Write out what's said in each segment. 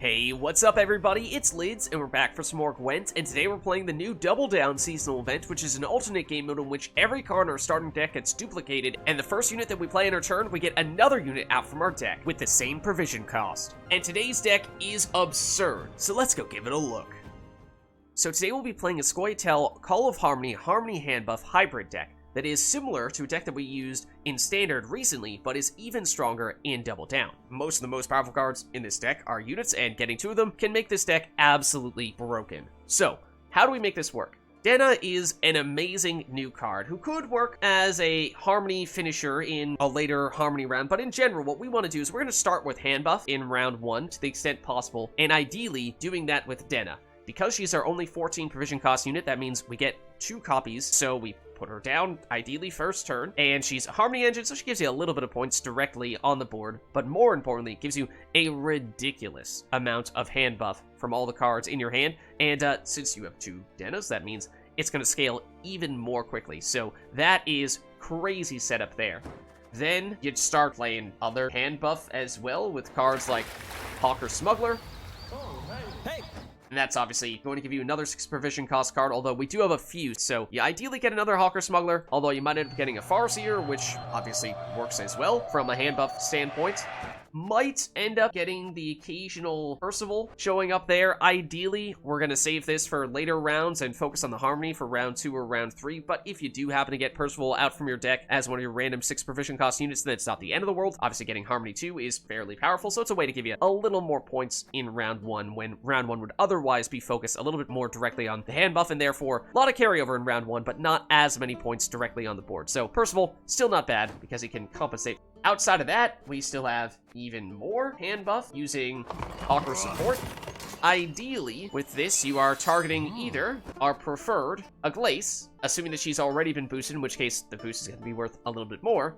Hey, what's up everybody? It's Lids, and we're back for some more Gwent, and today we're playing the new Double Down seasonal event, which is an alternate game mode in which every card in our starting deck gets duplicated, and the first unit that we play in our turn, we get another unit out from our deck, with the same provision cost. And today's deck is absurd, so let's go give it a look. So today we'll be playing a Scoia'Tael Call of Harmony Handbuff hybrid deck that is similar to a deck that we used in Standard recently, but is even stronger in Double Down. Most of the most powerful cards in this deck are units, and getting two of them can make this deck absolutely broken. So, how do we make this work? Denna is an amazing new card who could work as a Harmony finisher in a later Harmony round, but in general, what we want to do is we're going to start with Handbuff in round 1 to the extent possible, and ideally doing that with Denna. Because she's our only 14 provision cost unit, that means we get 2 copies, so we put her down, ideally first turn, and she's a Harmony engine, so she gives you a little bit of points directly on the board, but more importantly, it gives you a ridiculous amount of hand buff from all the cards in your hand, and since you have 2 Dennas, that means it's going to scale even more quickly, so that is crazy setup there. Then you'd start playing other hand buff as well with cards like Hawker Smuggler. Oh, hey! And that's obviously going to give you another 6 provision cost card, although we do have a few, so you ideally get another Hawker Smuggler, although you might end up getting a Farseer, which obviously works as well from a hand buff standpoint. Might end up getting the occasional Percival showing up there. Ideally, we're going to save this for later rounds and focus on the Harmony for round 2 or round 3, but if you do happen to get Percival out from your deck as one of your random 6 provision cost units, then it's not the end of the world. Obviously, getting Harmony 2 is fairly powerful, so it's a way to give you a little more points in round 1 when round 1 would otherwise be focused a little bit more directly on the hand buff, and therefore a lot of carryover in round 1, but not as many points directly on the board. So Percival, still not bad because he can compensate. Outside of that, we still have even more hand buff using Hawker Support. Ideally, with this, you are targeting either our preferred Aglais, assuming that she's already been boosted, in which case the boost is going to be worth a little bit more.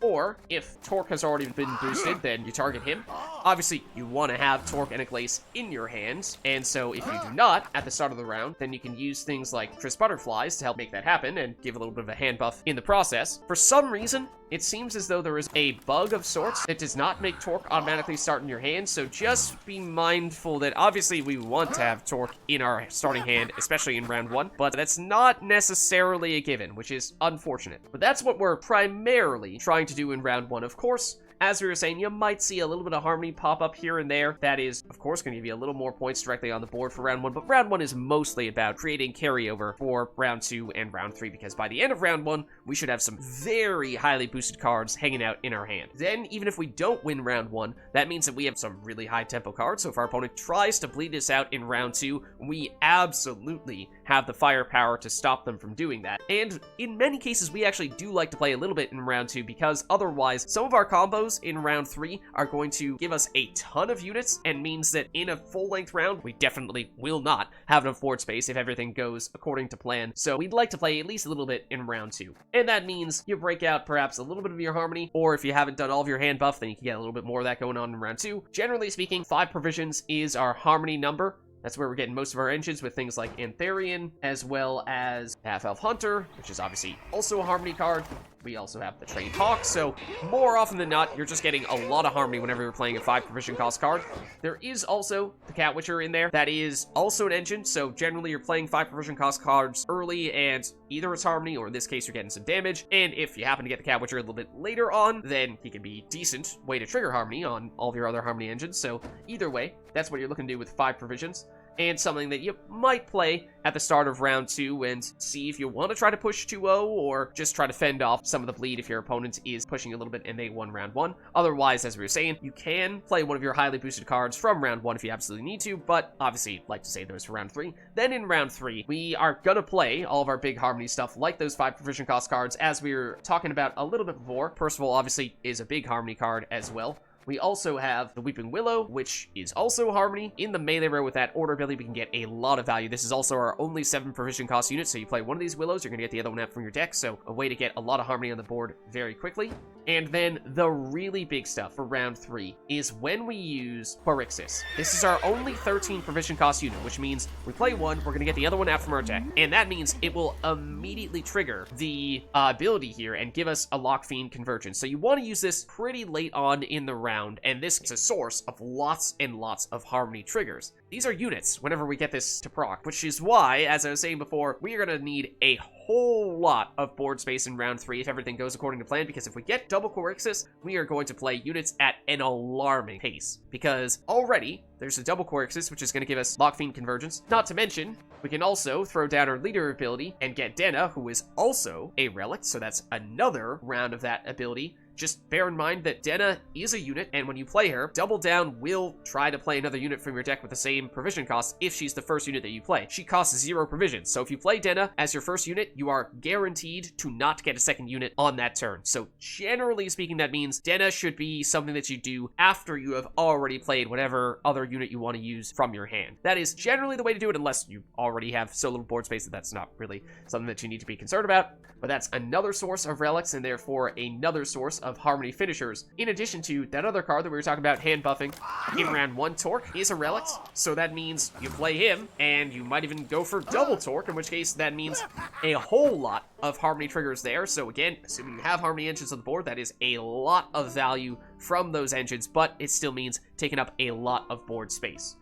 Or, if Torque has already been boosted, then you target him. Obviously, you want to have Torque and Aglais in your hands, and so if you do not at the start of the round, then you can use things like Triss Butterflies to help make that happen and give a little bit of a hand buff in the process. For some reason, it seems as though there is a bug of sorts that does not make Torque automatically start in your hand, so just be mindful that obviously we want to have Torque in our starting hand, especially in round 1, but that's not necessarily a given, which is unfortunate. But that's what we're primarily trying to do in round 1, of course. As we were saying, you might see a little bit of Harmony pop up here and there. That is, of course, going to give you a little more points directly on the board for round 1, but round 1 is mostly about creating carryover for round 2 and round 3, because by the end of round 1, we should have some very highly boosted cards hanging out in our hand. Then, even if we don't win round 1, that means that we have some really high tempo cards, so if our opponent tries to bleed us out in round 2, we absolutely have the firepower to stop them from doing that. And in many cases, we actually do like to play a little bit in round 2, because otherwise, some of our combos in round 3 are going to give us a ton of units, and means that in a full-length round, we definitely will not have enough board space if everything goes according to plan. So we'd like to play at least a little bit in round 2. And that means you break out perhaps a little bit of your Harmony, or if you haven't done all of your hand buff, then you can get a little bit more of that going on in round 2. Generally speaking, 5 provisions is our Harmony number. That's where we're getting most of our engines with things like Antherion, as well as Half-Elf Hunter, which is obviously also a Harmony card. We also have the Trained Hawk, so more often than not, you're just getting a lot of Harmony whenever you're playing a 5 provision cost card. There is also the Cat Witcher in there. That is also an engine, so generally you're playing 5 provision cost cards early, and either it's Harmony, or in this case, you're getting some damage. And if you happen to get the Cat Witcher a little bit later on, then he can be a decent way to trigger Harmony on all of your other Harmony engines. So either way, that's what you're looking to do with 5 provisions. And something that you might play at the start of round 2 and see if you want to try to push 2-0 or just try to fend off some of the bleed if your opponent is pushing a little bit and they won round 1. Otherwise, as we were saying, you can play one of your highly boosted cards from round 1 if you absolutely need to, but obviously like to save those for round 3. Then in round 3, we are gonna play all of our big Harmony stuff like those 5 provision cost cards, as we were talking about a little bit before. Percival obviously is a big Harmony card as well. We also have the Weeping Willow, which is also Harmony. In the melee row with that order ability, we can get a lot of value. This is also our only 7 provision cost unit, so you play one of these Willows, you're going to get the other one out from your deck, so a way to get a lot of Harmony on the board very quickly. And then the really big stuff for round 3 is when we use Quarixis. This is our only 13 provision cost unit, which means we play one, we're going to get the other one out from our deck. And that means it will immediately trigger the ability here and give us a Lock Fiend Convergence. So you want to use this pretty late on in the round. round, and this is a source of lots and lots of harmony triggers. These are units whenever we get this to proc, which is why, as I was saying before, we are going to need a whole lot of board space in round 3 if everything goes according to plan, because if we get double Quarixis, we are going to play units at an alarming pace, because already there's a double Quarixis, which is going to give us Lock Fiend Convergence. Not to mention, we can also throw down our leader ability and get Denna, who is also a relic, so that's another round of that ability. Just bear in mind that Denna is a unit, and when you play her, Double Down will try to play another unit from your deck with the same provision cost if she's the first unit that you play. She costs 0 provision, so if you play Denna as your first unit, you are guaranteed to not get a second unit on that turn. So generally speaking, that means Denna should be something that you do after you have already played whatever other unit you want to use from your hand. That is generally the way to do it, unless you already have so little board space that that's not really something that you need to be concerned about. But that's another source of relics, and therefore another source of harmony finishers. In addition to that other card that we were talking about, hand buffing, in round 1, Torque is a relic, so that means you play him, and you might even go for double Torque, in which case that means a whole lot of harmony triggers there. So again, assuming you have harmony engines on the board, that is a lot of value from those engines, but it still means taking up a lot of board space.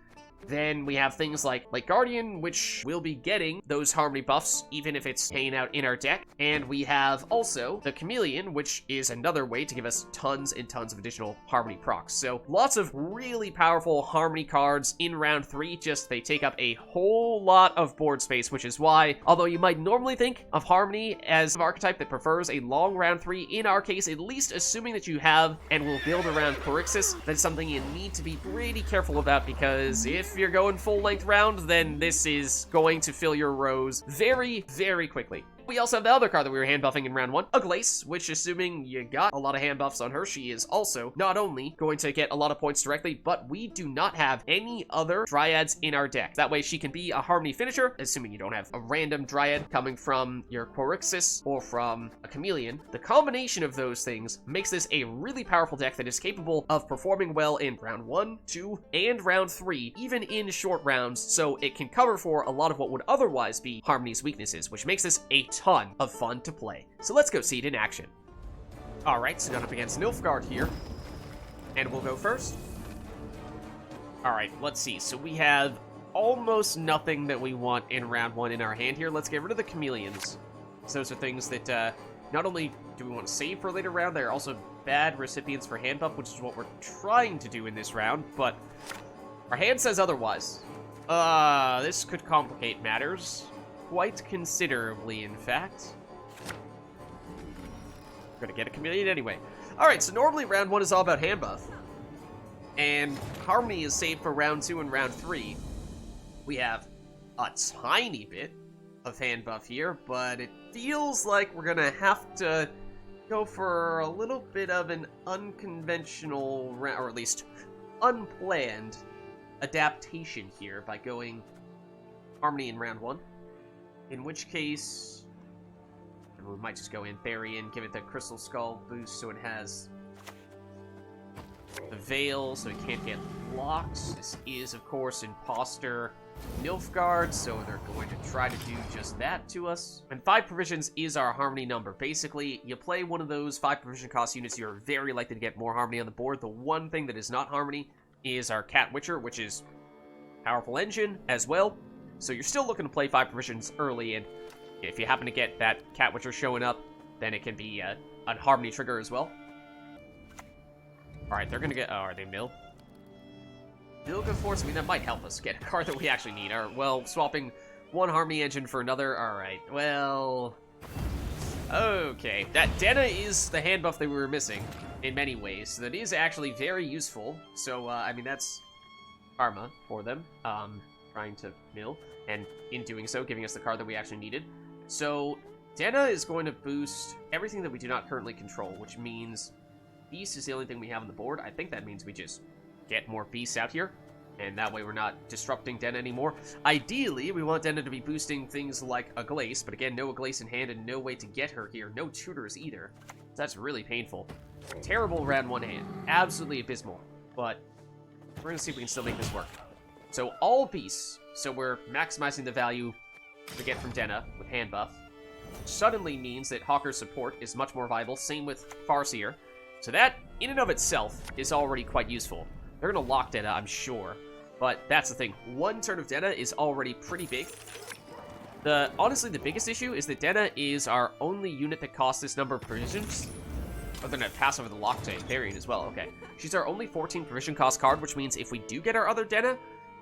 Then we have things like Guardian, which will be getting those harmony buffs, even if it's hanging out in our deck. And we have also the Chameleon, which is another way to give us tons and tons of additional harmony procs. So lots of really powerful harmony cards in round 3, just they take up a whole lot of board space, which is why, although you might normally think of harmony as an archetype that prefers a long round 3, in our case, at least assuming that you have and will build around Quarixis, that's something you need to be pretty careful about, because if you're going full length round, then this is going to fill your rows very, very quickly. We also have the other card that we were hand buffing in round 1, Aglais, which, assuming you got a lot of hand buffs on her, she is also not only going to get a lot of points directly, but we do not have any other Dryads in our deck. That way she can be a harmony finisher, assuming you don't have a random Dryad coming from your Quarixis or from a Chameleon. The combination of those things makes this a really powerful deck that is capable of performing well in round 1, 2, and round 3, even in short rounds, so it can cover for a lot of what would otherwise be Harmony's weaknesses, which makes this a ton of fun to play. So let's go see it in action. Alright, so going up against Nilfgaard here. And we'll go first. Alright, let's see. So we have almost nothing that we want in round 1 in our hand here. Let's get rid of the Chameleons. So those are things that not only do we want to save for a later round, they're also bad recipients for hand buff, which is what we're trying to do in this round, but our hand says otherwise. This could complicate matters. Quite considerably, in fact. Gonna get a Chameleon anyway. Alright, so normally round 1 is all about hand buff. And Harmony is saved for round 2 and round 3. We have a tiny bit of hand buff here, but it feels like we're gonna have to go for a little bit of an unconventional, or at least unplanned adaptation here by going Harmony in round 1. In which case, we might just go Antherion, give it the Crystal Skull boost so it has the Veil, so it can't get blocks. This is, of course, Imposter Nilfgaard, so they're going to try to do just that to us. And 5 provisions is our Harmony number. Basically, you play one of those 5 provision cost units, you're very likely to get more Harmony on the board. The one thing that is not Harmony is our Cat Witcher, which is powerful engine as well. So you're still looking to play 5 provisions early, and if you happen to get that Cat Witcher showing up, then it can be a Harmony trigger as well. Alright, they're gonna get... Oh, are they Mill? Mill good force? I mean, that might help us get a card that we actually need. Or, well, swapping one Harmony engine for another. Alright, well... Okay, that Denna is the hand buff that we were missing in many ways. So that is actually very useful. So, I mean, that's karma for them. Trying to mill, and in doing so, giving us the card that we actually needed. So, Denna is going to boost everything that we do not currently control, which means Beast is the only thing we have on the board. I think that means we just get more Beasts out here, and that way we're not disrupting Denna anymore. Ideally, we want Denna to be boosting things like Aglais, but again, no Aglais in hand and no way to get her here. No tutors either. That's really painful. Terrible round 1 hand. Absolutely abysmal. But we're going to see if we can still make this work. So all beasts, so we're maximizing the value we get from Denna with hand buff, which suddenly means that Hawker's support is much more viable. Same with Farseer. So that, in and of itself, is already quite useful. They're going to lock Denna, I'm sure. But that's the thing. One turn of Denna is already pretty big. Honestly, the biggest issue is that Denna is our only unit that costs this number of provisions. Oh, they're going to pass over the lock to Antherion as well. Okay. She's our only 14 provision cost card, which means if we do get our other Denna,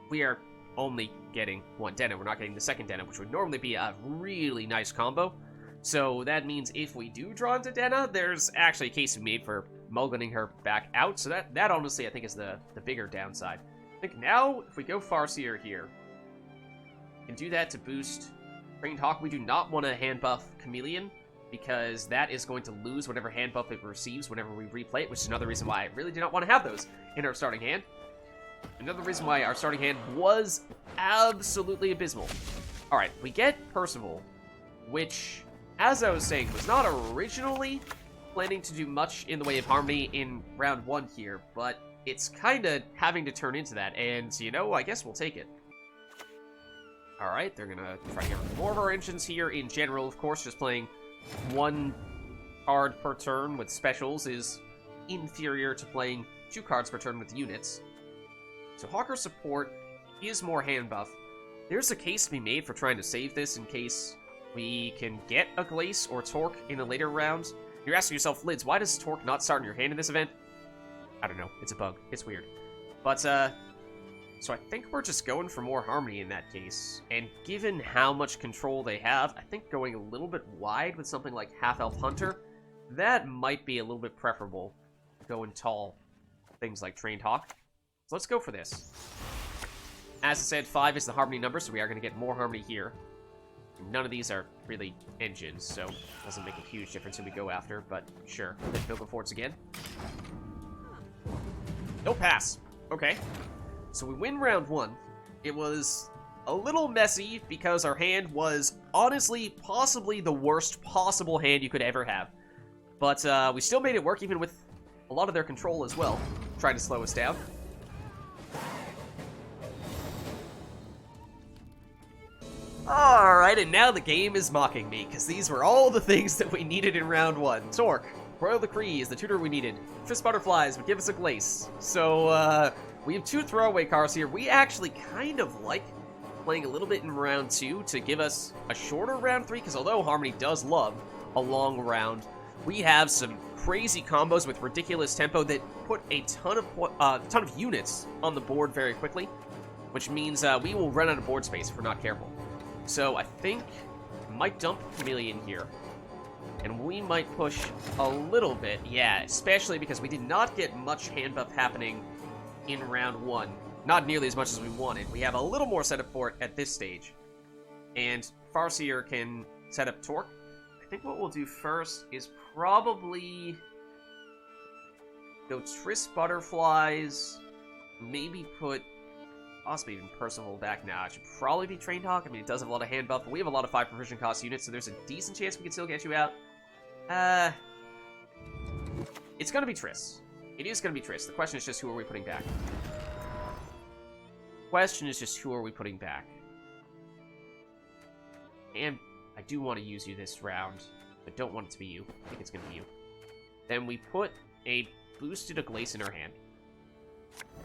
we are only getting one Denna. We're not getting the second Denna, which would normally be a really nice combo. So that means if we do draw into Denna, there's actually a case to be made for mulliganing her back out. So that honestly, I think, is the bigger downside. I think now, if we go Farseer here, we can do that to boost Trained Hawk. We do not want to Handbuff Chameleon, because that is going to lose whatever Handbuff it receives whenever we replay it, which is another reason why I really do not want to have those in our starting hand. Another reason why our starting hand was absolutely abysmal. Alright, we get Percival, which, as I was saying, was not originally planning to do much in the way of Harmony in round 1 here, but it's kind of having to turn into that, and, you know, I guess we'll take it. Alright, they're going to try to get rid of more of our engines here. In general, of course, just playing 1 card per turn with specials is inferior to playing 2 cards per turn with units. So Hawker support is more hand buff. There's a case to be made for trying to save this in case we can get Aglais or Torque in a later round. You're asking yourself, Lids, why does Torque not start in your hand in this event? I don't know. It's a bug. It's weird. But, so I think we're just going for more Harmony in that case. And given how much control they have, I think going a little bit wide with something like Half-Elf Hunter, that might be a little bit preferable. Going tall. Things like Trained Hawk. So let's go for this. As I said, 5 is the Harmony number, so we are going to get more Harmony here. None of these are really engines, so it doesn't make a huge difference who we go after, but sure. Let's go forwards again. No pass. Okay. So we win round 1. It was a little messy because our hand was honestly possibly the worst possible hand you could ever have. But we still made it work even with a lot of their control as well, trying to slow us down. Alright, and now the game is mocking me, because these were all the things that we needed in round 1. Torque, Royal Decree is the tutor we needed. Triss Butterflies would give us Aglais. So, we have 2 throwaway cards here. We actually kind of like playing a little bit in round 2 to give us a shorter round 3, because although Harmony does love a long round, we have some crazy combos with ridiculous tempo that put a ton of units on the board very quickly, which means we will run out of board space if we're not careful. So I think I might dump Chameleon here. And we might push a little bit. Yeah, especially because we did not get much hand buff happening in round 1. Not nearly as much as we wanted. We have a little more setup for it at this stage. And Farseer can set up Torque. I think what we'll do first is probably go Triss Butterflies. Maybe put possibly even Percival back now. It should probably be Trained Hawk. I mean, it does have a lot of hand buff, but we have a lot of 5 provision cost units, so there's a decent chance we can still get you out. It's gonna be Triss. It is gonna be Triss. The question is just who are we putting back? Question is just who are we putting back? And I do want to use you this round, but don't want it to be you. I think it's gonna be you. Then we put a boosted Aglais in our hand.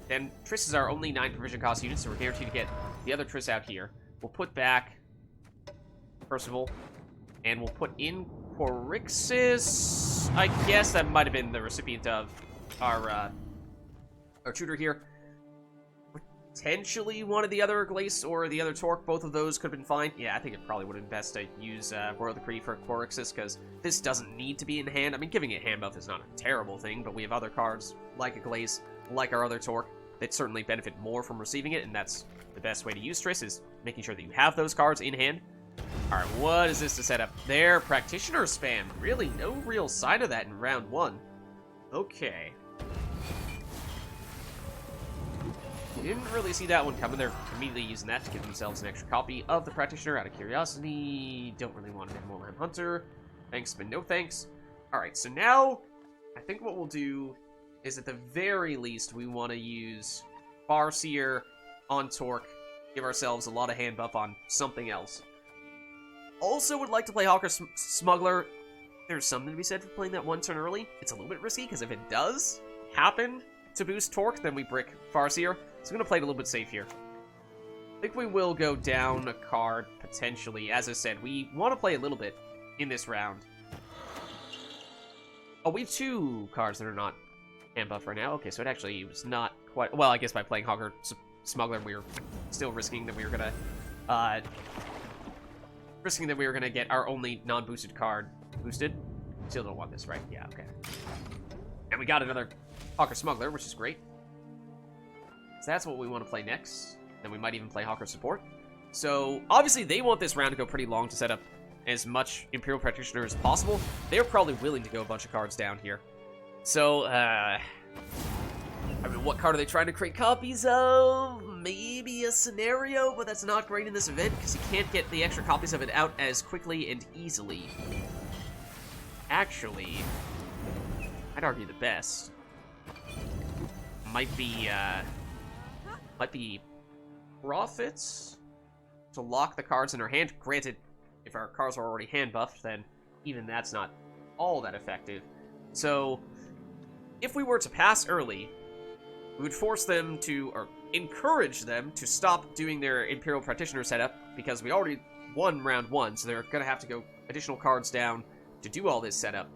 Then Triss is our only 9 provision cost unit, so we're guaranteed to get the other Triss out here. We'll put back Percival, and we'll put in Quarixis. I guess that might have been the recipient of our tutor here. Potentially one of the other Aglais or the other Torque. Both of those could have been fine. Yeah, I think it probably would have been best to use Royal Decree for Quarixis, because this doesn't need to be in hand. I mean, giving it hand buff is not a terrible thing, but we have other cards like Aglais, like our other Torque, that certainly benefit more from receiving it, and that's the best way to use Triss, is making sure that you have those cards in hand. Alright, what is this to set up? Their Practitioner spam. Really, no real sign of that in round 1. Okay. Didn't really see that one coming. They're immediately using that to give themselves an extra copy of the Practitioner out of curiosity. Don't really want an Animal Lamb Hunter. Thanks, but no thanks. Alright, so now I think what we'll do is at the very least we want to use Farseer on Torque, give ourselves a lot of hand buff on something else. Also would like to play Hawker Smuggler there's something to be said for playing that one turn early. It's a little bit risky, because if it does happen to boost Torque, then we brick Farseer. So I'm going to play it a little bit safe here. I think we will go down a card, potentially. As I said, we want to play a little bit in this round. Oh, we have 2 cards that are not Handbuff right now. Okay, so it actually was not quite... Well, I guess by playing Hawker Smuggler, we were still risking that we were going to... get our only non-boosted card boosted. Still don't want this, right? Yeah, okay. And we got another Hawker Smuggler, which is great. So that's what we want to play next. Then we might even play Hawker Support. So, obviously, they want this round to go pretty long to set up as much Imperial Practitioner as possible. They're probably willing to go a bunch of cards down here. So, I mean, what card are they trying to create copies of? Maybe a Scenario, but that's not great in this event, because you can't get the extra copies of it out as quickly and easily. Actually, I'd argue the best might be Profits to lock the cards in our hand. Granted, if our cards are already hand buffed, then even that's not all that effective. So, if we were to pass early, we would force them to, or encourage them to stop doing their Imperial Practitioner setup, because we already won round 1, so they're going to have to go additional cards down to do all this setup.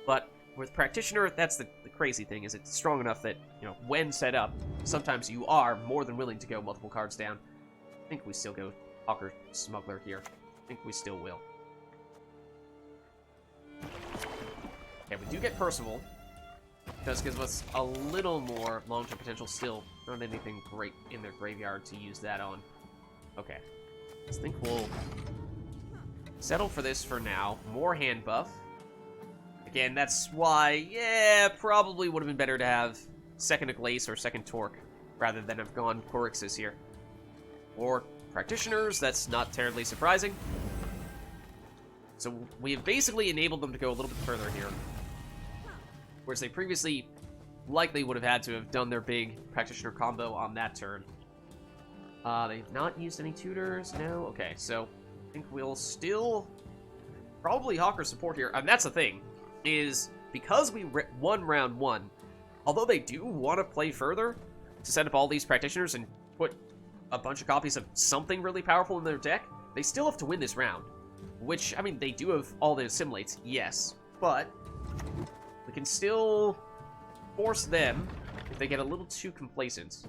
But with Practitioner, that's the crazy thing, is it's strong enough that, you know, when set up, sometimes you are more than willing to go multiple cards down. I think we still go Hawker Smuggler here. I think we still will. Okay, we do get Percival. Does give us a little more long-term potential. Still, not anything great in their graveyard to use that on. Okay. I think we'll settle for this for now. More hand buff. Again, that's why, yeah, probably would have been better to have second Aglais or second Torque rather than have gone Quarixis here. Or Practitioners, that's not terribly surprising. So we have basically enabled them to go a little bit further here. Whereas they previously likely would have had to have done their big Practitioner combo on that turn. They've not used any tutors, no? Okay, so I think we'll still probably Hawker Support here. And that's the thing, is because we won round 1, although they do want to play further to set up all these Practitioners and put a bunch of copies of something really powerful in their deck, they still have to win this round. Which, I mean, they do have all the assimilates, yes, but we can still force them, if they get a little too complacent,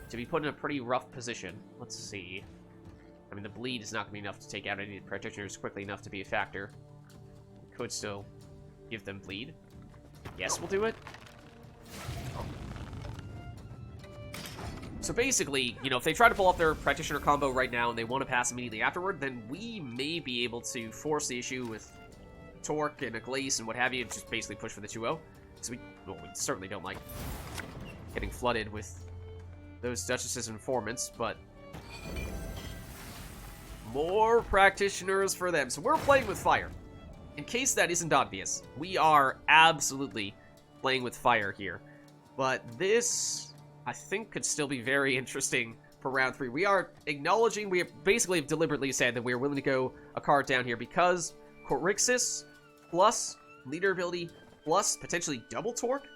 to be put in a pretty rough position. Let's see. I mean, the bleed is not going to be enough to take out any Practitioners quickly enough to be a factor. We could still give them bleed. Yes, we'll do it. So basically, you know, if they try to pull off their Practitioner combo right now and they want to pass immediately afterward, then we may be able to force the issue with Torque and Aglais and what have you, just basically push for the 2-0. So we certainly don't like getting flooded with those Duchesses and Informants, but more Practitioners for them. So we're playing with fire. In case that isn't obvious, we are absolutely playing with fire here. But this, I think, could still be very interesting for round 3. We are acknowledging, we have basically deliberately said that we are willing to go a card down here because Quarixis plus leader ability plus potentially double Torque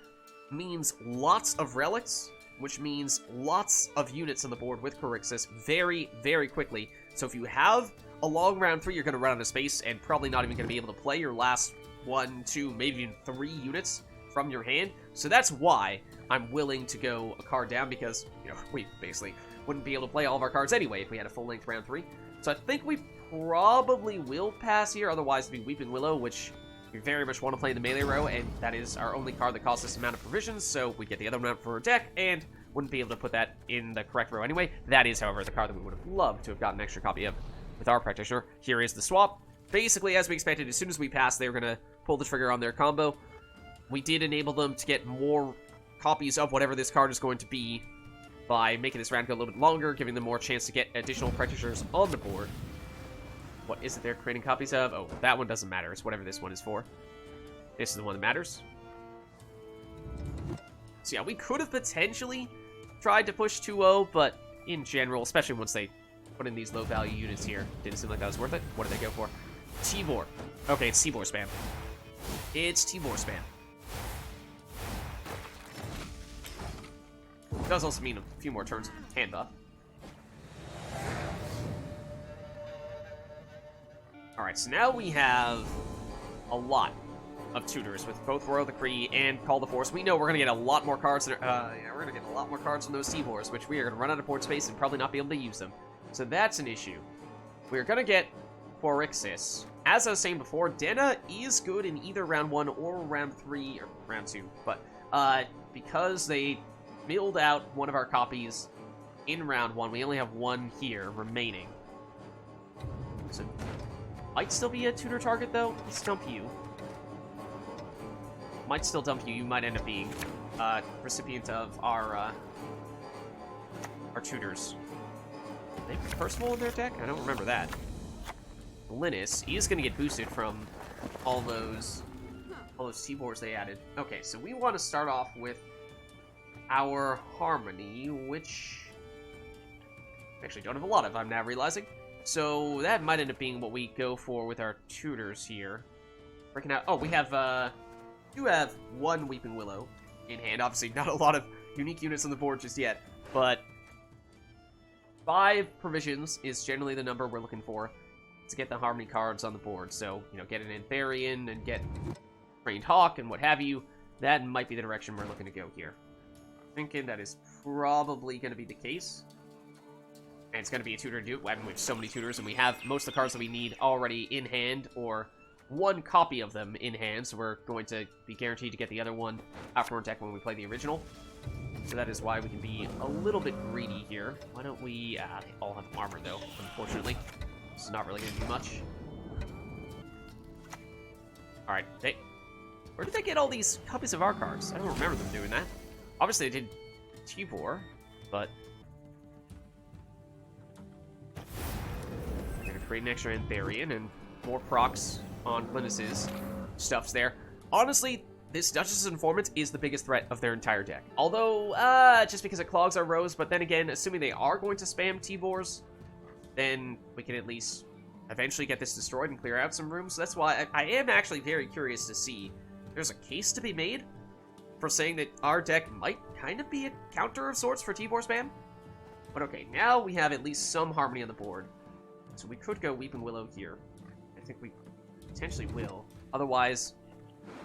means lots of relics, which means lots of units on the board with Quarixis very, very quickly. So if you have a long round 3, you're going to run out of space and probably not even going to be able to play your last 1, 2, maybe even 3 units from your hand. So that's why I'm willing to go a card down, because, you know, we basically wouldn't be able to play all of our cards anyway if we had a full-length round 3. So I think we probably will pass here, otherwise it'd be Weeping Willow, which we very much want to play in the melee row, and that is our only card that costs this amount of provisions, so we get the other amount for our deck, and wouldn't be able to put that in the correct row anyway. That is, however, the card that we would have loved to have gotten an extra copy of with our Practitioner. Here is the swap. Basically, as we expected, as soon as we passed, they were going to pull the trigger on their combo. We did enable them to get more copies of whatever this card is going to be by making this round go a little bit longer, giving them more chance to get additional Practitioners on the board. What is it they're creating copies of? Oh, that one doesn't matter. It's whatever this one is for. This is the one that matters. So yeah, we could have potentially tried to push 2-0, but in general, especially once they put in these low-value units here, didn't seem like that was worth it. What did they go for? Tibor. Okay, it's Tibor spam. It's Tibor spam. It does also mean a few more turns of Handbuff. Alright, so now we have a lot of tutors with both Royal Decree and Call the Force. We know we're going to get a lot more cards. We're going to get a lot more cards from those Tibors, which we are going to run out of board space and probably not be able to use them. So that's an issue. We're going to get Quarixis. As I was saying before, Denna is good in either round 1 or round 3, or round 2. But because they milled out one of our copies in round 1, we only have one here remaining. So might still be a tutor target, though. Let's dump you. Might still dump you. You might end up being recipient of our tutors. They put Percival in their deck? I don't remember that. Linus, he is going to get boosted from all those Tibors they added. Okay, so we want to start off with our Harmony, which we actually don't have a lot of, I'm now realizing. So that might end up being what we go for with our tutors here. Breaking out. Oh, we have do have one Weeping Willow in hand. Obviously, not a lot of unique units on the board just yet, but 5 provisions is generally the number we're looking for to get the Harmony cards on the board. So, you know, get an Antherion and get Trained Hawk and what have you. That might be the direction we're looking to go here. I'm thinking that is probably going to be the case. And it's going to be a tutor to do it. I mean, we have so many tutors, and we have most of the cards that we need already in hand, or one copy of them in hand, so we're going to be guaranteed to get the other one out from our deck when we play the original. So that is why we can be a little bit greedy here. Why don't we... they all have armor, though, unfortunately. This is not really going to do much. Alright, where did they get all these copies of our cards? I don't remember them doing that. Obviously, they did Tibor, but... we're going to create an extra Antherion and more procs on Linus's stuffs there. Honestly, this Duchess's Informant is the biggest threat of their entire deck. Although, just because it clogs our rows, but then again, assuming they are going to spam Tibors, then we can at least eventually get this destroyed and clear out some rooms. So that's why I am actually very curious to see. There's a case to be made for saying that our deck might kind of be a counter of sorts for Tibor spam. But okay, now we have at least some Harmony on the board. So we could go Weeping Willow here. I think we potentially will. Otherwise,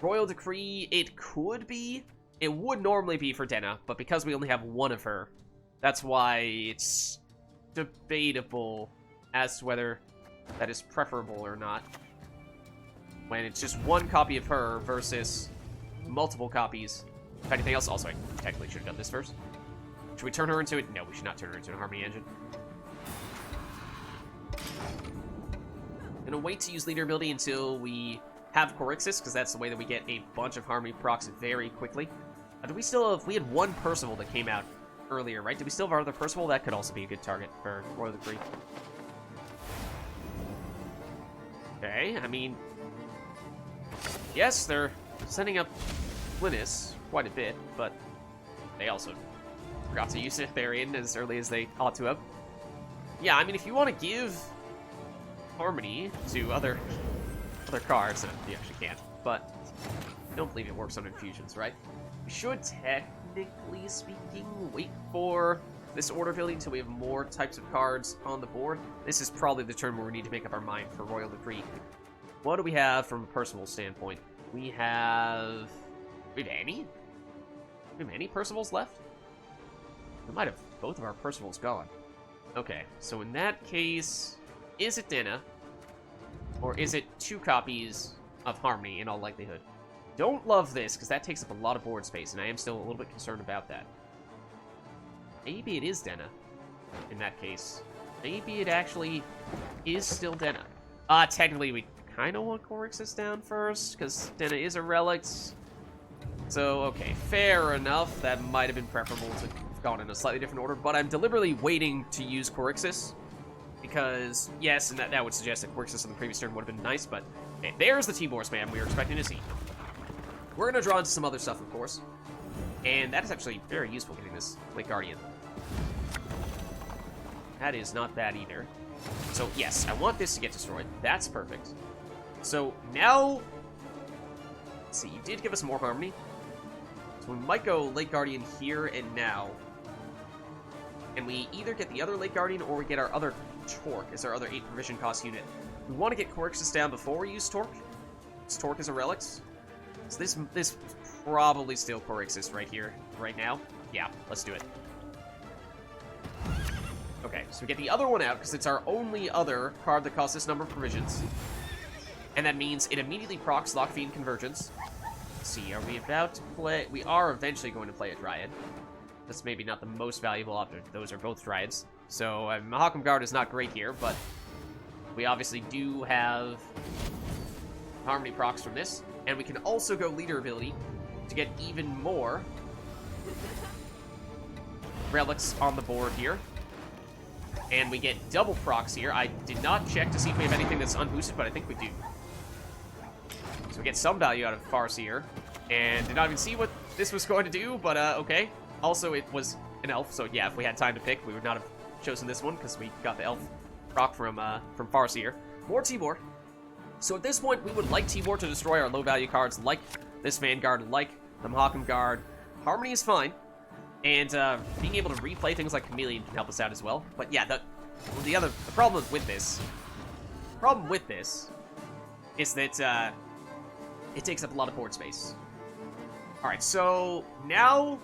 Royal Decree, it could be. It would normally be for Denna, but because we only have one of her, that's why it's debatable as to whether that is preferable or not. When it's just one copy of her versus multiple copies. If anything else, also, I technically should have done this first. Should we turn her into it? No, we should not turn her into a Harmony engine. Gonna wait to use leader ability until we have Quarixis, because that's the way that we get a bunch of Harmony procs very quickly. Do we still have... we had one Percival that came out earlier, right? Do we still have our other Percival? That could also be a good target for Royal Decree. Okay, I mean... yes, they're setting up Linus quite a bit, but they also forgot to use Antherion as early as they ought to have. Yeah, I mean, if you want to give Harmony to other cards, you actually can't, but I don't believe it works on infusions, right? We should, technically speaking, wait for this order ability until we have more types of cards on the board. This is probably the turn where we need to make up our mind for Royal Decree. What do we have from a Percival standpoint? We have any? We have any Percivals left? We might have both of our Percivals gone. Okay, so in that case, is it Denna? Or is it 2 copies of Harmony in all likelihood? Don't love this, because that takes up a lot of board space, and I am still a little bit concerned about that. Maybe it is Denna, in that case. Maybe it actually is still Denna. Technically, we kind of want Quarixis down first, because Denna is a relic. So, okay, fair enough. That might have been preferable to have gone in a slightly different order, but I'm deliberately waiting to use Quarixis. Because, yes, and that would suggest that Quarixis on the previous turn would have been nice, but okay, there's the Tibor spam we were expecting to see. We're going to draw into some other stuff, of course. And that is actually very useful, getting this Lake Guardian. That is not bad either. So, yes, I want this to get destroyed. That's perfect. So now, let's see, you did give us more harmony. So we might go Lake Guardian here and now. And we either get the other Lake Guardian or we get our other Torque as our other 8 provision cost unit. We want to get Quarixis down before we use Torque. This Torque is a relic. So this is probably still Quarixis right here, right now. Yeah, let's do it. Okay, so we get the other one out because it's our only other card that costs this number of provisions. And that means it immediately procs Lockfiend Convergence. Let's see, are we about to play... We are eventually going to play a Dryad. That's maybe not the most valuable option. Those are both Dryads. So, Mahakam Guard is not great here, but we obviously do have Harmony procs from this. And we can also go Leader ability to get even more relics on the board here. And we get double procs here. I did not check to see if we have anything that's unboosted, but I think we do. So we get some value out of Farseer. And did not even see what this was going to do, but okay. Also, it was an elf, so yeah, if we had time to pick, we would not have chosen this one, because we got the elf proc from Farseer. More Tibor. So at this point, we would like Tibor to destroy our low-value cards, like this Vanguard, like the Mahakam Guard. Harmony is fine. And being able to replay things like Chameleon can help us out as well. But yeah, the problem with this is that it takes up a lot of board space. Alright, so now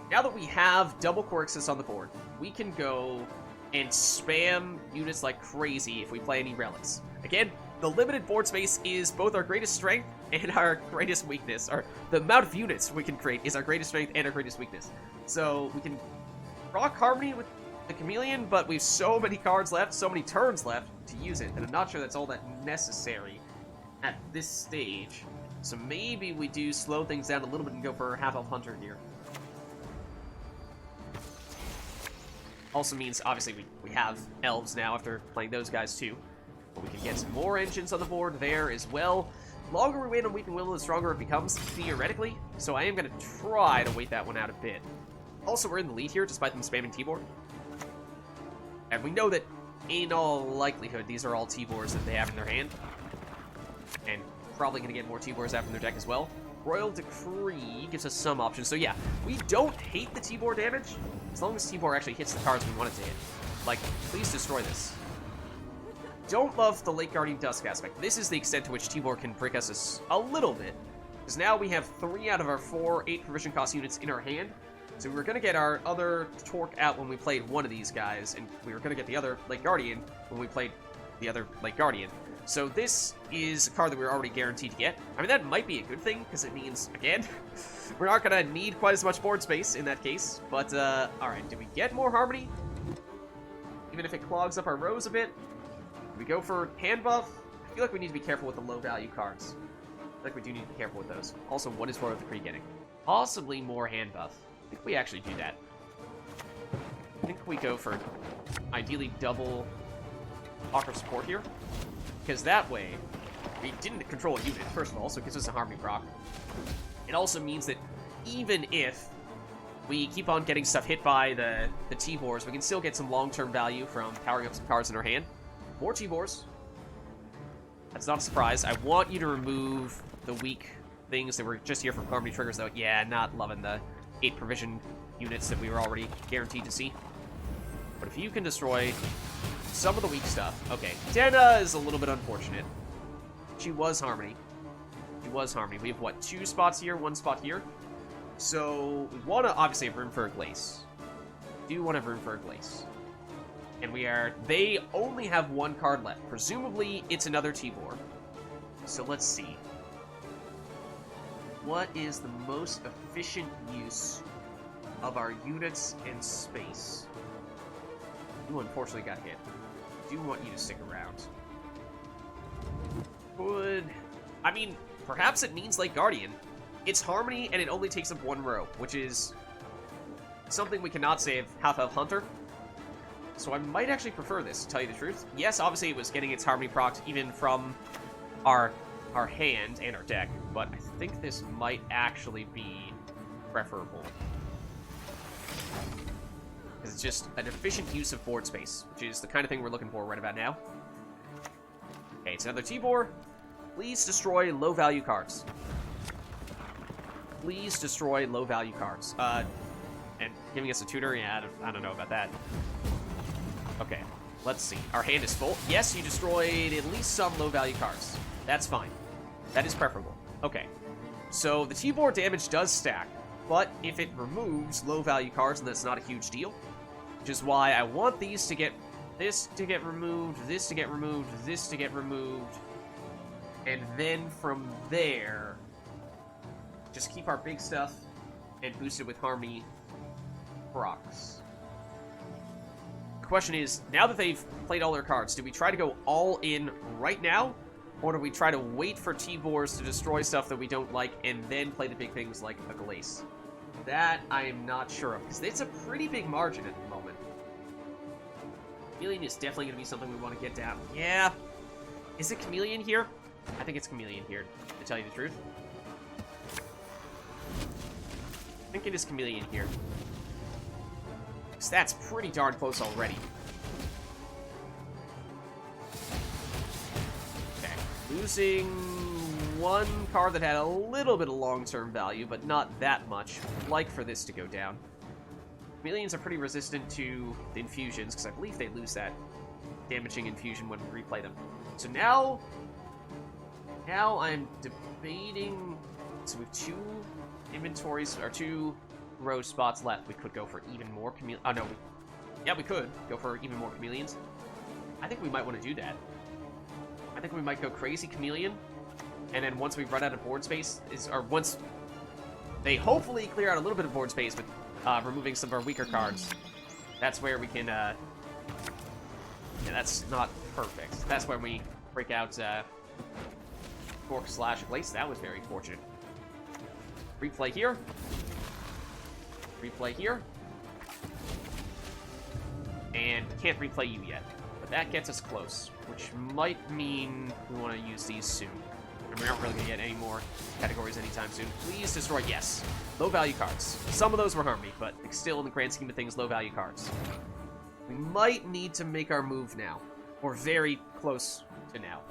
that we have double Quarixis on the board, we can go and spam units like crazy if we play any relics. Again, the limited board space is both our greatest strength and our greatest weakness. Or the amount of units we can create is our greatest strength and our greatest weakness. So we can rock Harmony with the Chameleon, but we have so many cards left, so many turns left to use it, that I'm not sure that's all that necessary at this stage. So maybe we do slow things down a little bit and go for Half-Elf Hunter here. Also means, obviously, we have elves now after playing those guys too. But we can get some more engines on the board there as well. The longer we wait on Weeping Willow, the stronger it becomes, theoretically. So I am going to try to wait that one out a bit. Also, we're in the lead here, despite them spamming Tibor. And we know that, in all likelihood, these are all Tibors that they have in their hand. And probably going to get more Tibors out from their deck as well. Royal Decree gives us some options. So yeah, we don't hate the Tibor damage, as long as Tibor actually hits the cards we want it to hit. Like, please destroy this. Don't love the Lake Guardian Dusk aspect. This is the extent to which Tibor can prick us a little bit. Because now we have 3 out of our 4 8 provision cost units in our hand. So we were going to get our other Torque out when we played one of these guys, and we were going to get the other Lake Guardian when we played the other Lake Guardian. So this is a card that we're already guaranteed to get. I mean, that might be a good thing, because it means, again, we're not going to need quite as much board space in that case. But, alright, do we get more Harmony? Even if it clogs up our rows a bit? Do we go for Handbuff? I feel like we need to be careful with the low-value cards. I feel like we do need to be careful with those. Also, what is Royal Decree getting? Possibly more Handbuff. I think we actually do that. I think we go for, ideally, double Hawker support here. Because that way, we didn't control a unit, first of all, so it gives us a Harmony proc. It also means that even if we keep on getting stuff hit by the Tibors, we can still get some long-term value from powering up some cards in our hand. More Tibors. That's not a surprise. I want you to remove the weak things that were just here from Harmony triggers, though. Yeah, not loving the 8 provision units that we were already guaranteed to see. But if you can destroy some of the weak stuff. Okay, Dana is a little bit unfortunate. She was Harmony. She was Harmony. We have, what, 2 spots here, 1 spot here? So, we want to obviously have room for Aglais. We do want to have room for Aglais. And they only have 1 card left. Presumably, it's another Tibor. So let's see. What is the most efficient use of our units and space? You unfortunately got hit. I do want you to stick around. I mean, perhaps it means Lake Guardian. It's Harmony, and it only takes up 1 row, which is something we cannot say of Half-Elf Hunter. So I might actually prefer this, to tell you the truth. Yes, obviously it was getting its Harmony procs even from our hand and our deck, but I think this might actually be preferable. Because it's just an efficient use of board space, which is the kind of thing we're looking for right about now. Okay, it's another Tibor. Please destroy low-value cards. Please destroy low-value cards. And giving us a tutor? Yeah, I don't know about that. Okay, let's see. Our hand is full. Yes, you destroyed at least some low-value cards. That's fine. That is preferable. Okay. So the Tibor damage does stack, but if it removes low-value cards, then that's not a huge deal. Which is why I want these to get... this to get removed, this to get removed, this to get removed. And then from there, just keep our big stuff and boost it with Harmony procs. The question is, now that they've played all their cards, do we try to go all in right now? Or do we try to wait for Tibors to destroy stuff that we don't like and then play the big things like Aglais? That I am not sure of, because it's a pretty big margin at the moment. Chameleon is definitely going to be something we want to get down. Yeah. Is it Chameleon here? I think it's Chameleon here, to tell you the truth. I think it is Chameleon here. Because that's pretty darn close already. Okay. Losing one card that had a little bit of long-term value, but not that much. I'd like for this to go down. Chameleons are pretty resistant to the infusions, because I believe they lose that damaging infusion when we replay them. So now I'm debating... So we have 2 inventories, or 2 row spots left. We could go for even more chameleons. Oh, no. Yeah, we could go for even more chameleons. I think we might want to do that. I think we might go crazy chameleon, and then once we run out of board space, once they hopefully clear out a little bit of board space with removing some of our weaker cards, that's where we can, yeah, that's not perfect. That's when we break out, Fork/Aglais. That was very fortunate. Replay here. Replay here. And can't replay you yet. But that gets us close, which might mean we want to use these soon. And we're not really going to get any more categories anytime soon. Please destroy, yes. Low-value cards. Some of those were harmony, but still, in the grand scheme of things, low-value cards. We might need to make our move now. Or very close to now.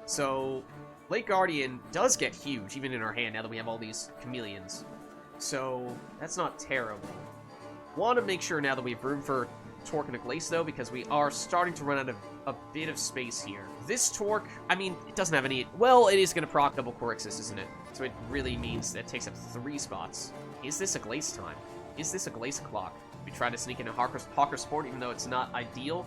So, Lake Guardian does get huge, even in our hand, now that we have all these chameleons. So, that's not terrible. Want to make sure now that we have room for Torque and Aglais, though, because we are starting to run out of a bit of space here. This Torque, I mean, it doesn't have any... Well, it is going to proc double Quarixis, isn't it? So it really means that it takes up 3 spots. Is this Aglais time? Is this Aglais clock? We try to sneak in a Hawker Sport, even though it's not ideal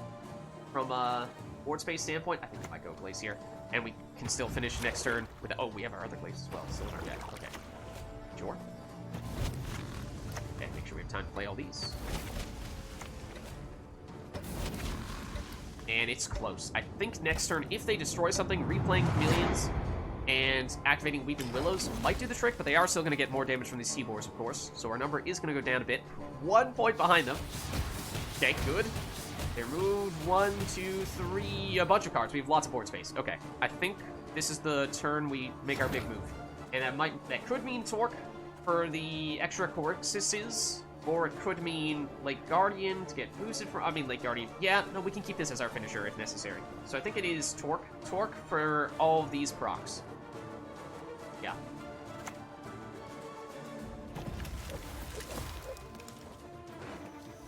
from a board space standpoint. I think we might go Aglais here. And we can still finish next turn with... Oh, we have our other Aglais as well, still in our deck. Okay. Sure. Okay, make sure we have time to play all these. And it's close. I think next turn, if they destroy something, replaying Chameleons and activating Weeping Willows might do the trick, but they are still going to get more damage from these Tibors, of course. So our number is going to go down a bit. 1 point behind them. Okay, good. They removed 1, 2, 3, a bunch of cards. We have lots of board space. Okay, I think this is the turn we make our big move. And that could mean Torque for the extra Quarixis, or it could mean Lake Guardian to get boosted from... I mean, Lake Guardian. Yeah, no, we can keep this as our finisher if necessary. So I think it is Torque. Torque for all of these procs. Yeah.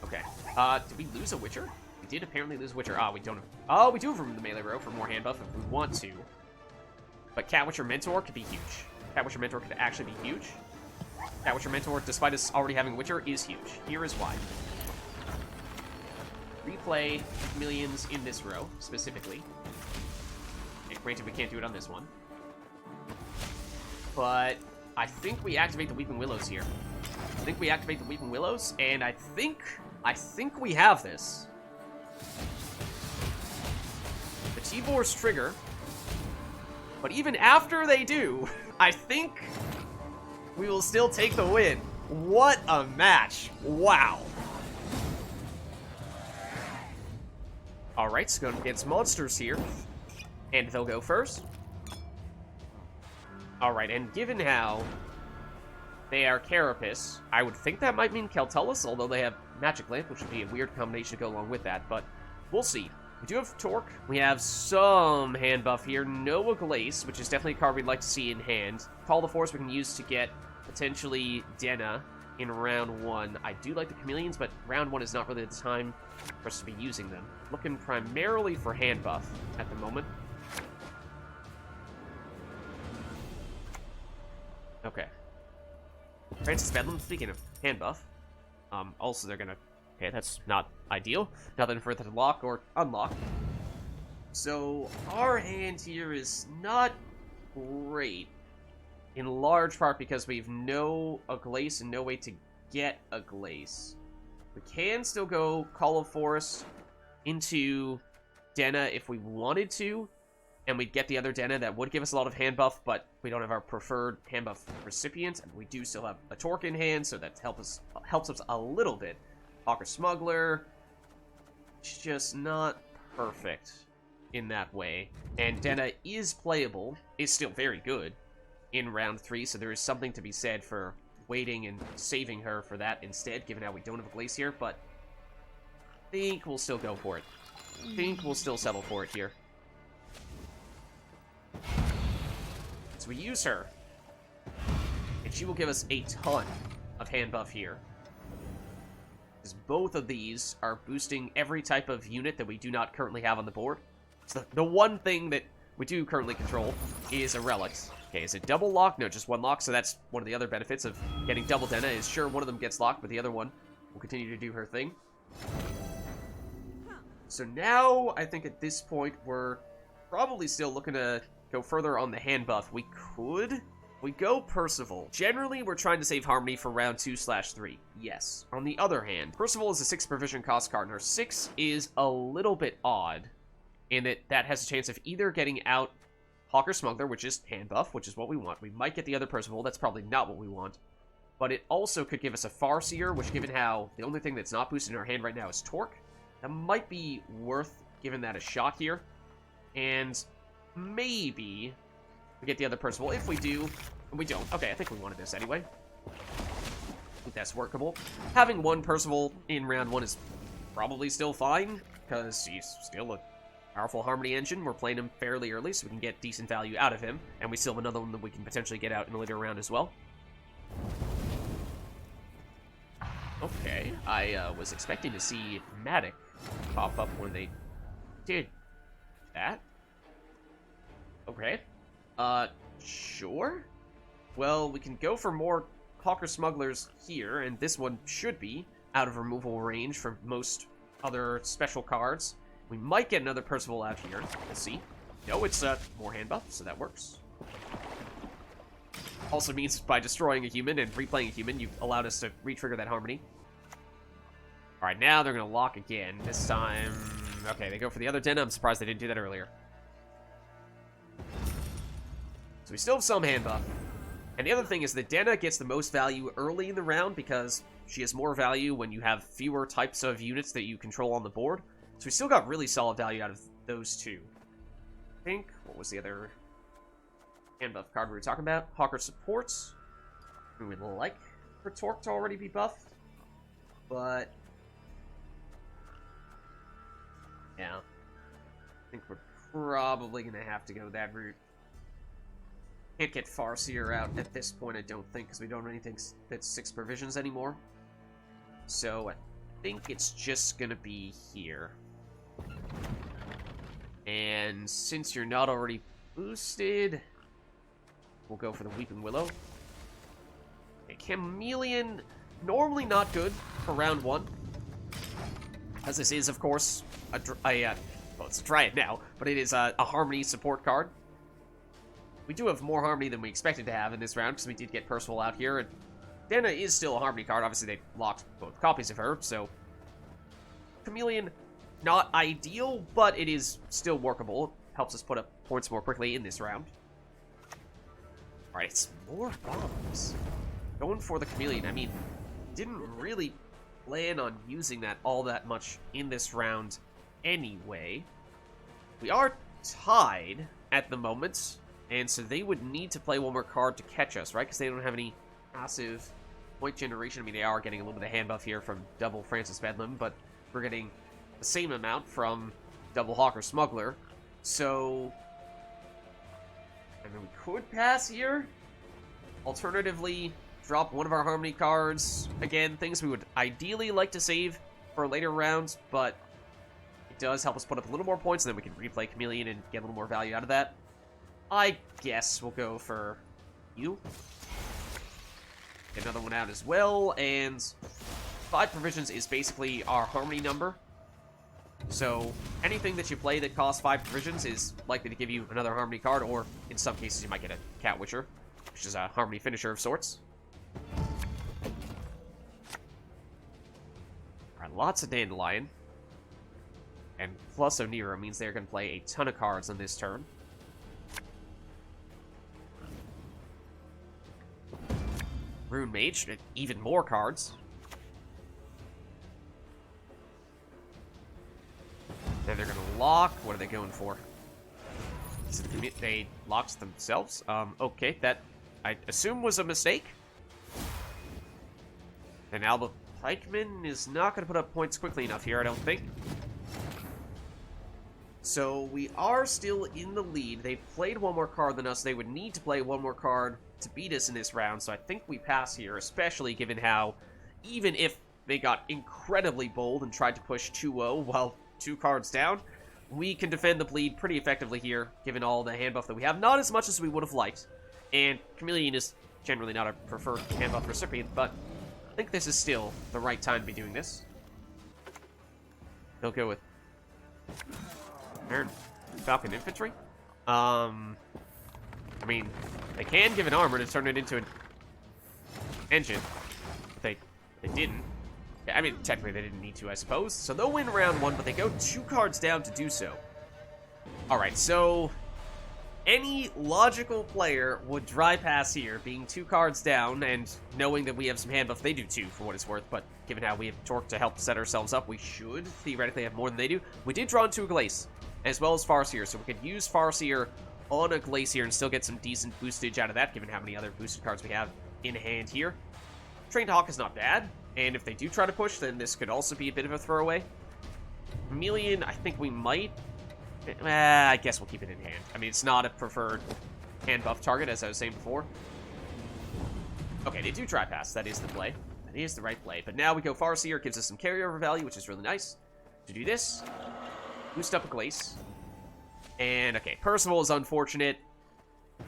Okay. Did we lose a Witcher? We did apparently lose Witcher. Ah, we don't have... Oh, we do have room in the melee row for more Handbuff if we want to. But Cat Witcher Mentor could be huge. Cat Witcher Mentor could actually be huge. Cat Witcher Mentor, despite us already having Witcher, is huge. Here is why. Replay Chameleons in this row, specifically. Okay, granted, we can't do it on this one. But I think we activate the Weeping Willows here. I think we activate the Weeping Willows, and I think we have this. The Tibor's trigger. But even after they do, I think we will still take the win. What a match. Wow. Alright, so going against monsters here. And they'll go first. Alright, and given how they are Carapace, I would think that might mean Keltullus, although they have Magic Lamp, which would be a weird combination to go along with that, but we'll see. We do have Torque. We have some hand buff here. No Aglais, which is definitely a card we'd like to see in hand. Call the Force we can use to get potentially Denna in round 1. I do like the Chameleons, but round 1 is not really the time for us to be using them. Looking primarily for hand buff at the moment. Okay. Francis Bedlam, speaking of hand buff, also they're gonna... Okay, that's not ideal. Nothing for it to lock or unlock. So, our hand here is not great. In large part because we've no Aglais and no way to get Aglais. We can still go Call of Force into Denna if we wanted to, and we'd get the other Denna that would give us a lot of hand buff, but we don't have our preferred hand buff recipient, and we do still have a Torque in hand, so that helps us a little bit. Hawker Smuggler, it's just not perfect in that way. And Denna is playable, is still very good in round 3, so there is something to be said for waiting and saving her for that instead, given how we don't have a Aglais here, but I think we'll still go for it. I think we'll still settle for it here. So we use her, and she will give us a ton of hand buff here. Because both of these are boosting every type of unit that we do not currently have on the board. So the one thing that we do currently control is a Relics. Okay, is it double lock? No, just one lock, so that's one of the other benefits of getting double Denna, is sure, one of them gets locked, but the other one will continue to do her thing. So now, I think at this point, we're probably still looking to go further on the hand buff. We go Percival. Generally, we're trying to save Harmony for round 2/3. Yes. On the other hand, Percival is a 6 provision cost card, and her 6 is a little bit odd in that has a chance of either getting out Hawker Smuggler, which is hand buff, which is what we want. We might get the other Percival. That's probably not what we want. But it also could give us a Farseer, which, given how the only thing that's not boosted in our hand right now is Torque, that might be worth giving that a shot here. And maybe we get the other Percival. If we do, and we don't. Okay, I think we wanted this anyway. I think that's workable. Having one Percival in round 1 is probably still fine, because he's still a powerful Harmony engine. We're playing him fairly early, so we can get decent value out of him. And we still have another one that we can potentially get out in a later round as well. Okay, I was expecting to see Meadbh pop up when they did that. Okay. Sure. Well, we can go for more Hawker Smugglers here, and this one should be out of removal range for most other special cards. We might get another Percival out here. We'll see. No, it's more hand buff, so that works. Also means by destroying a human and replaying a human, you've allowed us to re-trigger that Harmony. Alright, now they're going to lock again. This time... Okay, they go for the other Denna. I'm surprised they didn't do that earlier. So we still have some hand buff. And the other thing is that Denna gets the most value early in the round because she has more value when you have fewer types of units that you control on the board. So we still got really solid value out of those two. I think, what was the other hand buff card we were talking about? Hawker Supports. We would like for Torque to already be buffed. But... yeah. I think we're probably going to have to go that route. Can't get Farseer out at this point, I don't think, because we don't have anything that's 6 provisions anymore. So I think it's just going to be here. And since you're not already boosted, we'll go for the Weeping Willow. Okay, Chameleon, normally not good for round 1. As this is, of course, well, it's a Dryad now, but it is a Harmony support card. We do have more Harmony than we expected to have in this round, because we did get Percival out here, and Denna is still a Harmony card. Obviously, they locked both copies of her, so... Chameleon, not ideal, but it is still workable. Helps us put up points more quickly in this round. Alright, it's more bombs. Going for the Chameleon. I mean, didn't really plan on using that all that much in this round anyway. We are tied at the moment, and so they would need to play one more card to catch us, right? Because they don't have any passive point generation. I mean, they are getting a little bit of hand buff here from double Francis Bedlam, but we're getting the same amount from double Hawker Smuggler. So, I mean, we could pass here. Alternatively, drop one of our Harmony cards. Again, things we would ideally like to save for later rounds, but it does help us put up a little more points, and then we can replay Chameleon and get a little more value out of that. I guess we'll go for you. Get another one out as well, and 5 provisions is basically our Harmony number. So, anything that you play that costs 5 provisions is likely to give you another Harmony card, or in some cases you might get a Cat Witcher, which is a Harmony finisher of sorts. Alright, lots of Dandelion. And plus Onira means they're going to play a ton of cards on this turn. Rune Mage, even more cards. Then they're going to lock. What are they going for? They locked themselves? Okay, that I assume was a mistake. And Alba Pikeman is not going to put up points quickly enough here, I don't think. So we are still in the lead. They played one more card than us. They would need to play one more card to beat us in this round, so I think we pass here, especially given how, even if they got incredibly bold and tried to push 2-0 while 2 cards down, we can defend the bleed pretty effectively here, given all the hand buff that we have. Not as much as we would have liked, and Chameleon is generally not a preferred hand buff recipient, but I think this is still the right time to be doing this. They'll go with Iron Falcon Infantry. I mean, they can give an armor to turn it into an engine. They didn't. I mean, technically they didn't need to, I suppose. So they'll win round 1, but they go 2 cards down to do so. Alright, so any logical player would dry pass here, being 2 cards down, and knowing that we have some hand buff. They do too, for what it's worth, but given how we have Torque to help set ourselves up, we should theoretically have more than they do. We did draw into Aglais, as well as Farseer, so we could use Farseer on Aglais here and still get some decent boostage out of that, given how many other boosted cards we have in hand here. Trained Hawk is not bad, and if they do try to push, then this could also be a bit of a throwaway. Chameleon, I think we might. I guess we'll keep it in hand. I mean, it's not a preferred hand buff target, as I was saying before. Okay, they do try pass. That is the play. That is the right play. But now we go Farseer. Gives us some carryover value, which is really nice. To do this, boost up Aglais. And, okay, Percival is unfortunate.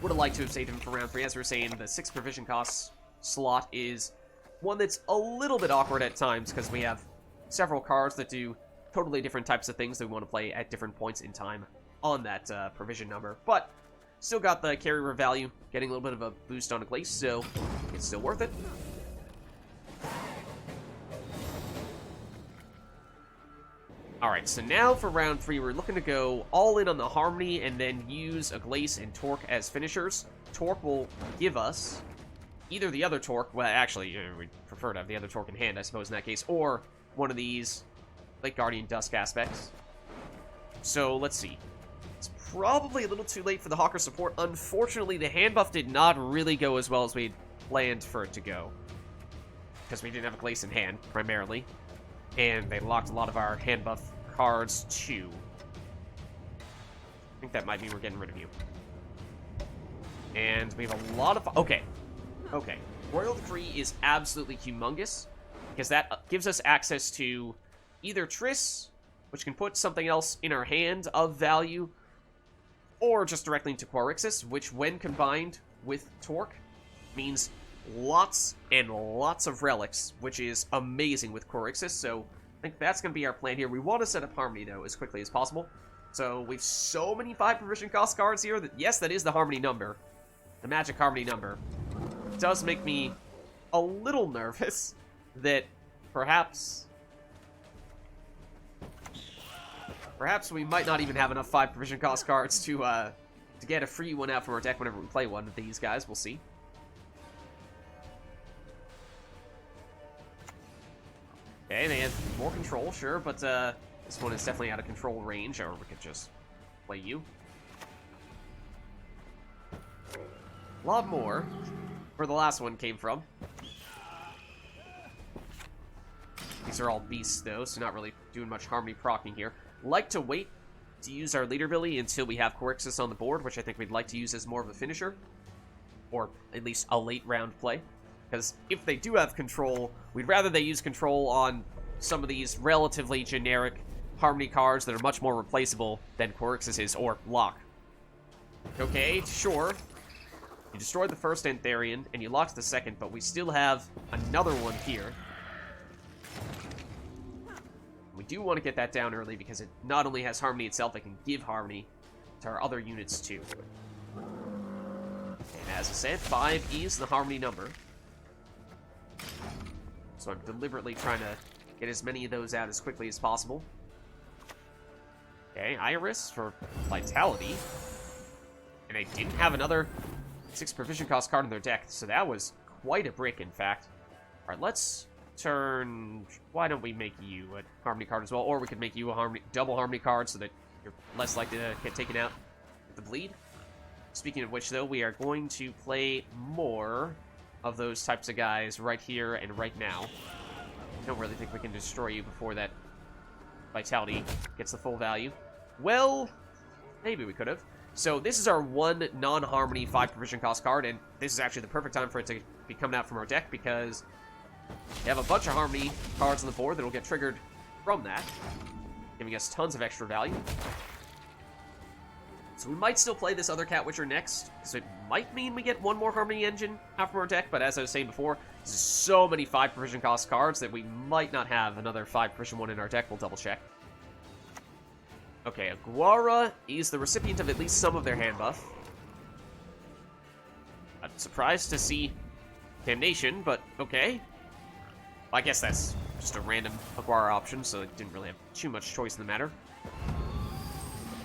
Would have liked to have saved him for round 3. As we were saying, the 6 provision costs slot is one that's a little bit awkward at times, because we have several cards that do totally different types of things that we want to play at different points in time on that provision number. But still got the carrier value, getting a little bit of a boost on Aglais, so it's still worth it. Alright, so now for round 3, we're looking to go all in on the Harmony and then use Aglais and Torque as finishers. Torque will give us either the other Torque, well, actually, we'd prefer to have the other Torque in hand, I suppose, in that case, or one of these Lake Guardian Dusk aspects. So, let's see. It's probably a little too late for the Hawker support. Unfortunately, the hand buff did not really go as well as we'd planned for it to go, because we didn't have Aglais in hand, primarily. And they locked a lot of our hand buff cards, too. I think that might mean we're getting rid of you. And we have a lot of... Okay. Okay. Royal Decree is absolutely humongous, because that gives us access to either Triss, which can put something else in our hand of value, or just directly into Quarixis, which, when combined with Torque, means lots and lots of relics, which is amazing with Quarixis, so I think that's going to be our plan here. We want to set up Harmony, though, as quickly as possible. So we've so many 5 provision cost cards here that, yes, that is the Harmony number. The magic Harmony number. It does make me a little nervous that perhaps we might not even have enough 5 provision cost cards to get a free one out from our deck whenever we play one of these guys. We'll see. Okay, they have more control, sure, but this one is definitely out of control range, or we could just play you. A lot more where the last one came from. These are all beasts, though, so not really doing much Harmony proccing here. Like to wait to use our leader ability until we have Quarixis on the board, which I think we'd like to use as more of a finisher. Or at least a late round play. Because if they do have control, we'd rather they use control on some of these relatively generic Harmony cards that are much more replaceable than Quarixis is, or Lock. Okay, sure. You destroyed the first Antherion, and you locked the second, but we still have another one here. We do want to get that down early because it not only has Harmony itself, it can give Harmony to our other units too. And as I said, 5 is the Harmony number. So I'm deliberately trying to get as many of those out as quickly as possible. Okay, Iris for Vitality. And they didn't have another 6 provision cost card in their deck, so that was quite a brick, in fact. Alright, let's turn... Why don't we make you a Harmony card as well? Or we could make you a double Harmony card so that you're less likely to get taken out with the bleed. Speaking of which, though, we are going to play more of those types of guys right here and right now. I don't really think we can destroy you before that Vitality gets the full value. Well, maybe we could have. So this is our one non-Harmony 5 provision cost card, and this is actually the perfect time for it to be coming out from our deck because we have a bunch of Harmony cards on the board that will get triggered from that, giving us tons of extra value. So we might still play this other Cat Witcher next, because it might mean we get one more Harmony engine out from our deck, but as I was saying before, there's so many 5 provision cost cards that we might not have another 5 provision one in our deck. We'll double check. Okay, Aguara is the recipient of at least some of their hand buff. I'm surprised to see Damnation, but okay. I guess that's just a random Aguara option, so it didn't really have too much choice in the matter.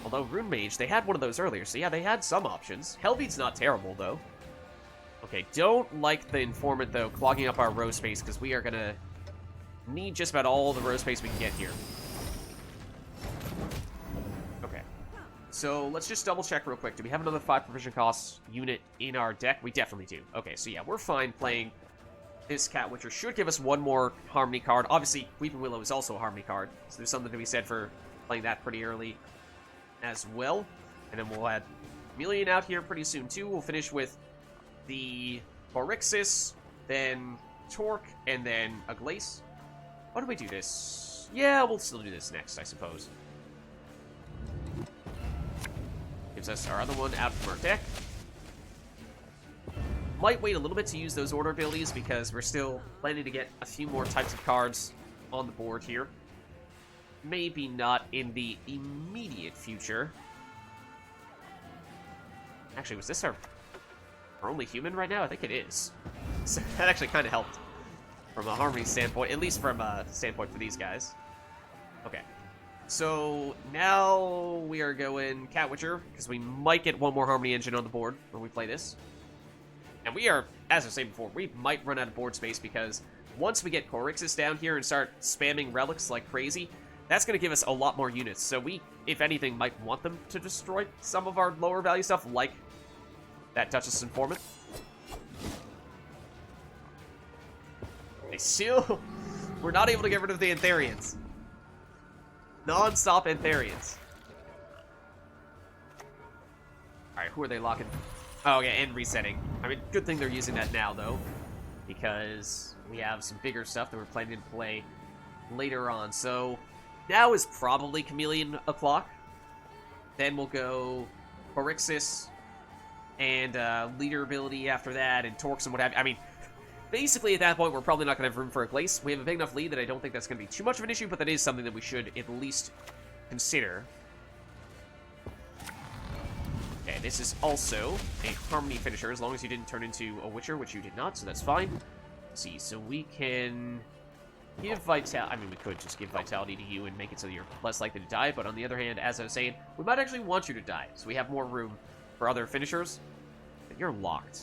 Although Rune Mage, they had one of those earlier, so yeah, they had some options. Helvete's not terrible, though. Okay, don't like the Informant, though, clogging up our row space, because we are going to need just about all the row space we can get here. Okay. So let's just double check real quick. Do we have another 5 provision cost unit in our deck? We definitely do. Okay, so yeah, we're fine playing this Cat Witcher. Should give us one more Harmony card. Obviously, Weeping Willow is also a Harmony card, so there's something to be said for playing that pretty early as well. And then we'll add Chameleon out here pretty soon too. We'll finish with the Quarixis, then Torque, and then Aglais. Why do we do this? Yeah, we'll still do this next, I suppose. Gives us our other one out from our deck. Might wait a little bit to use those order abilities because we're still planning to get a few more types of cards on the board here. Maybe not in the immediate future. Actually, was this our only human right now? I think it is. So that actually kind of helped from a Harmony standpoint, at least from a standpoint for these guys. Okay. So now we are going Cat Witcher, because we might get one more Harmony engine on the board when we play this. And we are, as I was saying before, we might run out of board space because once we get Quarixis down here and start spamming relics like crazy, that's going to give us a lot more units. So we, if anything, might want them to destroy some of our lower value stuff, like that Duchess Informant. They still... We're not able to get rid of the Antherions. Non-stop Antherions. Alright, who are they locking? Oh, yeah, and resetting. I mean, good thing they're using that now, though, because we have some bigger stuff that we're planning to play later on. So now is probably Chameleon o'clock. Then we'll go Quarixis and leader ability after that, and Torques and what have you. I mean, basically at that point, we're probably not going to have room for Aglais. We have a big enough lead that I don't think that's going to be too much of an issue, but that is something that we should at least consider. Okay, this is also a Harmony finisher, as long as you didn't turn into a Witcher, which you did not, so that's fine. Let's see, so we can give Vitality... I mean, we could just give Vitality to you and make it so you're less likely to die, but on the other hand, as I was saying, we might actually want you to die, so we have more room for other finishers. But you're locked.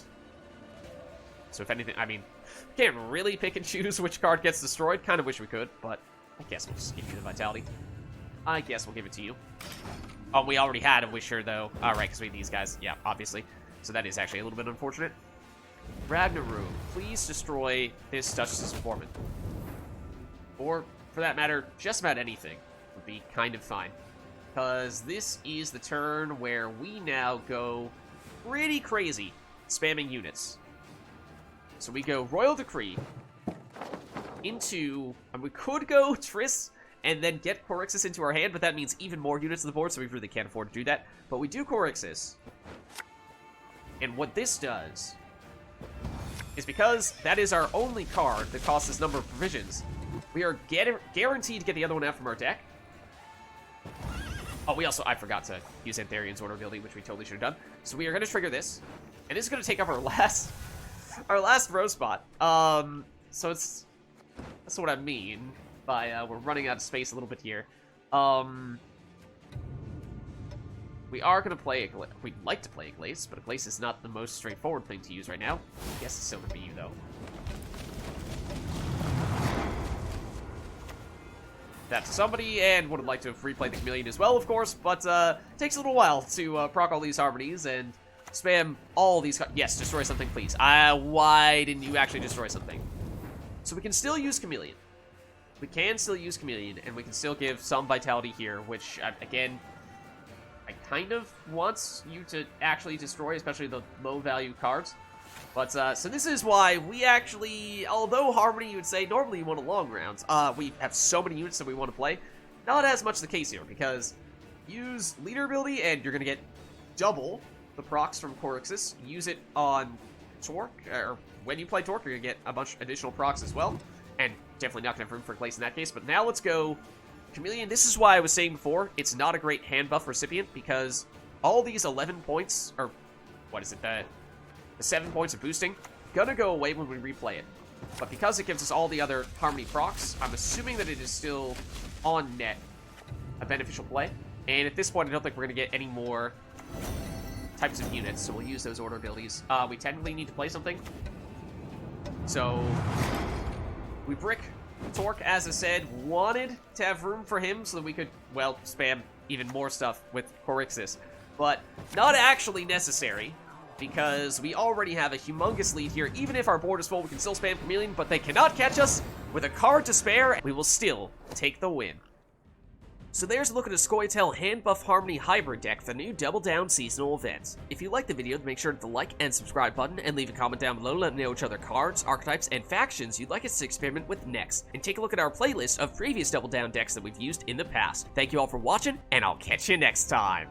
So if anything, I mean, can't really pick and choose which card gets destroyed. Kind of wish we could, but I guess we'll just give you the Vitality. I guess we'll give it to you. Oh, we already had a Wisher, though. All right, because we have these guys. Yeah, obviously. So that is actually a little bit unfortunate. Ragnaru, please destroy this Duchess's Informant. Or, for that matter, just about anything would be kind of fine. because this is the turn where we now go pretty crazy spamming units. So we go Royal Decree into, and we could go Triss and then get Quarixis into our hand, but that means even more units on the board, so we really can't afford to do that. But we do Quarixis. And what this does is, because that is our only card that costs this number of provisions, we are guaranteed to get the other one out from our deck. Oh, I forgot to use Antherion's order ability, which we totally should have done. So we are going to trigger this, and this is going to take up our last row spot. So that's what I mean by we're running out of space a little bit here. We are going to play Aglais. We'd like to play Aglais, but Aglais is not the most straightforward thing to use right now. I guess it's still going to be you, though. That's somebody, and would have liked to have replayed the Chameleon as well, of course, but takes a little while to proc all these harmonies and spam all these... Yes, destroy something, please. Why didn't you actually destroy something? So we can still use Chameleon. We can still use Chameleon, and we can still give some vitality here, which, again, I kind of want you to actually destroy, especially the low-value cards. But, so this is why we actually, although Harmony, you would say, normally you want a long round, we have so many units that we want to play. Not as much the case here, because use Leader ability, and you're going to get double the procs from Quarixis. Use it on Torque, or when you play Torque, you're going to get a bunch of additional procs as well. And definitely not going to have room for Aglais in that case. But now let's go Chameleon. This is why I was saying before, it's not a great hand buff recipient, because all these 11 points, or what is it, the 7 points of boosting, gonna go away when we replay it. But because it gives us all the other Harmony procs, I'm assuming that it is still on net a beneficial play. And at this point, I don't think we're gonna get any more types of units, so we'll use those order abilities. We technically need to play something. So we brick Torque, as I said, wanted to have room for him so that we could, well, spam even more stuff with Quarixis. But not actually necessary, because we already have a humongous lead here. Even if our board is full, we can still spam Chameleon, but they cannot catch us. With a card to spare, we will still take the win. So there's a look at a Scoia'Tael Handbuff Harmony Hybrid deck, the new Double Down seasonal event. If you liked the video, make sure to hit the like and subscribe button, and leave a comment down below letting me know which other cards, archetypes, and factions you'd like us to experiment with next. And take a look at our playlist of previous Double Down decks that we've used in the past. Thank you all for watching, and I'll catch you next time.